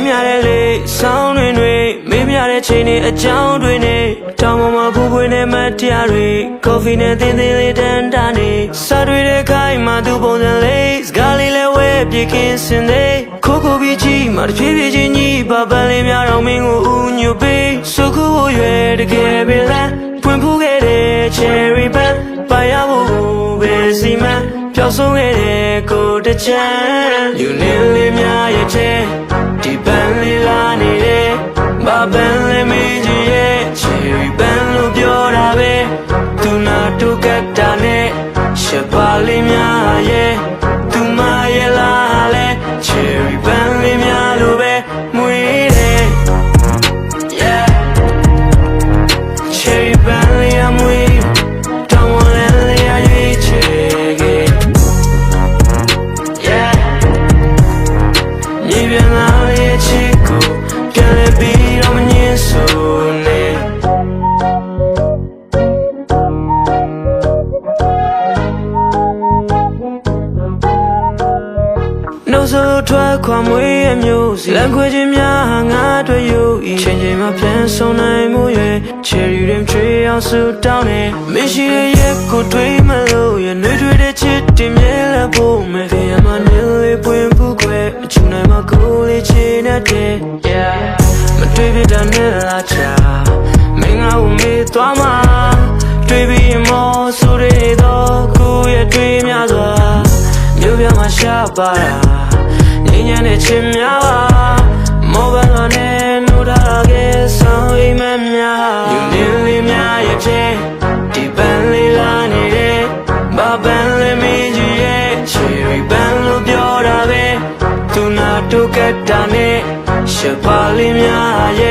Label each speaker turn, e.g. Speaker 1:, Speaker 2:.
Speaker 1: မြတဲ့လေဆောင်းတွေမေးမြတဲ့ချိန်တွေအကြောင်းတွေနဲ့တောင်ပေါ်မှာပူပွေနဲ့မတရားတွေကော်ဖီနဲ့သင်းသင်းလေးတန်းတာနေစားတွေတဲ့ခိုင်းမှသူပုံစံလေးစကားလေးလဲဝဲပြေကင်းစင်သေးခိုးပြီးကြီးမှတဖြည်းဖြည်းချင်းကြီးပါပန်းလေးများတော့မင်းကိုဦးညွတ်ပေးစုခုဖို့ရွယ်တကယ်ပဲလားဖွင့်ဖူးခဲ့တဲ့ cherry band ပါရဖို့ပဲစီမံပျောက်ဆုံးခဲ့တဲ့ကိုတချမ်းယူနေလေးများရဲ့တဲ့ဒီပန်းလေးလာနေတယ်ဘာပန်းလေးမင်းကြီးရဲ့ cherry band လို့ပြောတာပဲသူနာတို့ကတာနဲ့ရှပ်ပါလေးများရဲ့သူမရဲ့လားလဲ cherry band လေးများလို့ပဲမွေးတယ် yeah cherry band လေးအမွေးတောင်းလဲလေးအရွေးချယ်ခဲ့ yeah မြေပြင်လာရဲ့ချစ်ကိုပြန်လဲပြီးတော့မငင်းဆိုနဲ့နှုတ်ဆိုထွက်ခွာမွေးရမျိုးစီလမ်းခွေချင်းများငါတွေ့ယူဤချိန်ချိန်မှာပြန်ဆုံးနိုင်မှုရဲ့ cherry dream ချွေအောင်ဆူတောင်းနေမရှိတဲ့ရက်ကိုတွေးမလို့ရနှွေးထွေးတဲ့ချစ်တင်မြဲလာဖို့မယ်ဖေးရမနေလေးပွင့်ဖူးခွဲအချူနိုင်မှာကိုလေးချင်တဲ့ yeah မတွေ့ပြတဲ့နဲ့လာချာမင်းငါ့ကိုမေးသွားမှာတွေ့ပြီးမောဆိုရတော့ကိုရဲ့တွေ့များစွာမြို့ပြမှာရှာပါတာငင်းညံတဲ့ချင်များပါမောဘလာနဲ့နိုးတာခဲ့ဆောင်အိမ်မများယူနေလေးများရဲ့တဲ့ဒီပန်းလေးလာနေတယ်ဘာပန်းလေးမင်းကြီးရဲ့ cherry band လို့ပြောတာပဲသူနာတို့ကတာနဲ့ရှပ်ပါလေးများရဲ့